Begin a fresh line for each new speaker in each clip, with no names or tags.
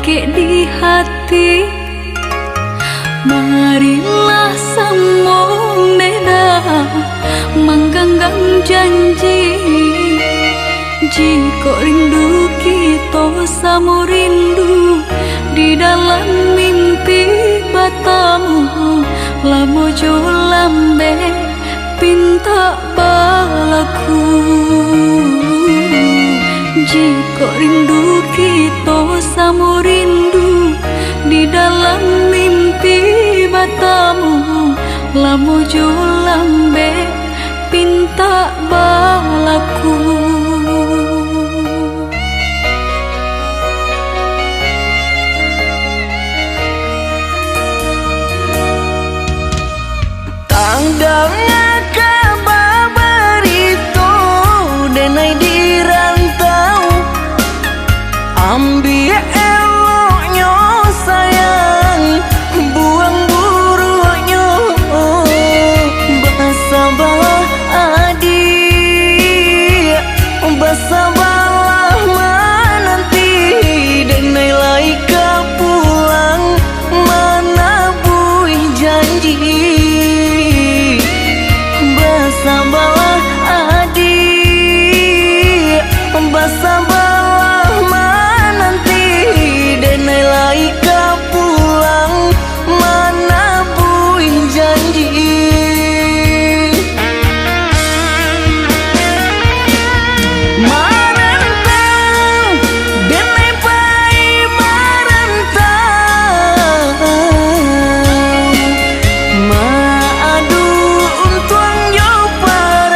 ke di hati. Marilah sambung beda menggenggam janji. Jika rindu kita sama rindu di dalam mimpi batamu, lamo jo lambe pinta balaku. Jika rindu kita sama rindu di dalam mimpi batamu, lamo jo lambe pinta balaku.
Tanggalnya kabar itu denai di rantau, ambil eloknya sayang, buang buruknya. Bersabarlah adik, bersabarlah menanti, denai laika pulang mana buih janji. Bersabarlah adik, bersabarlah menanti, denai laika pulang mana buih janji. Marantau, denai pai marantau, maadu untuang yo para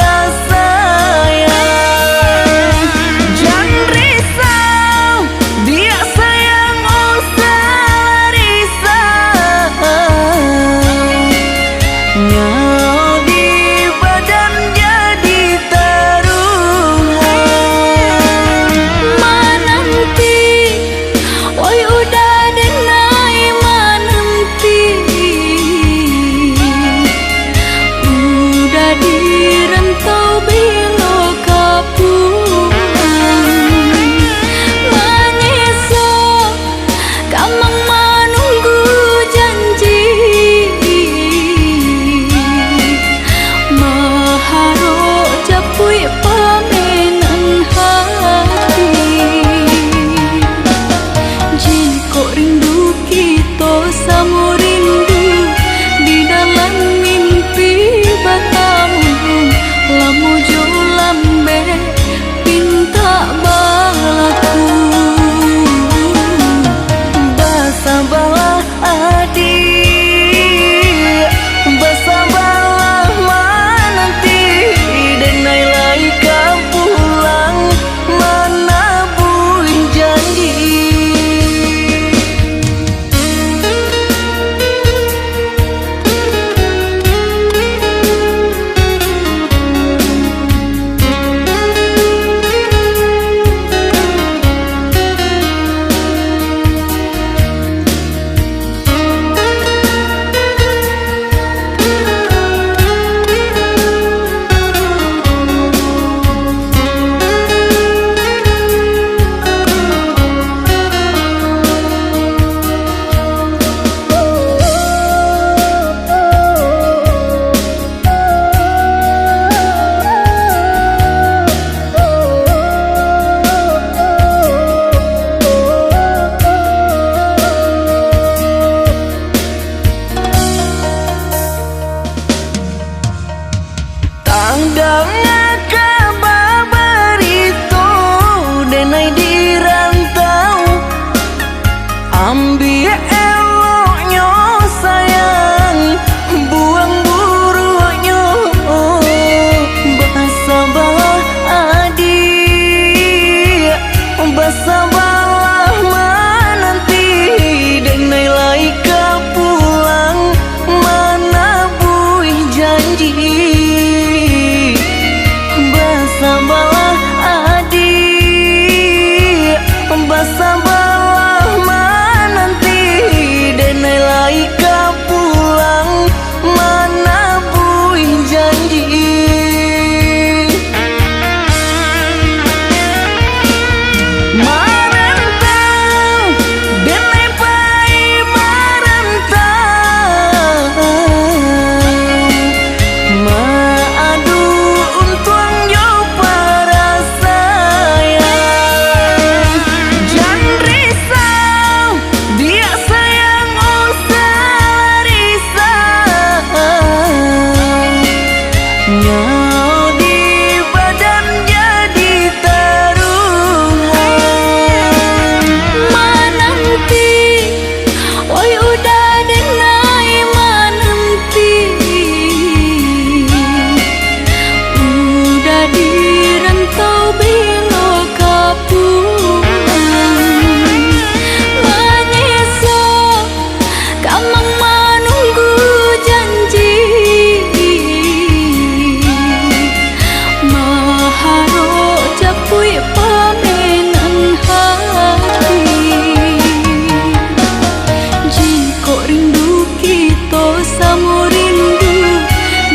samu rindu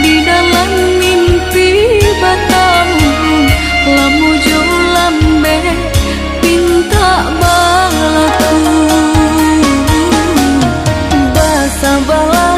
di dalam mimpi batamu. Lamu jo lambe pinta balaku.
Basah balah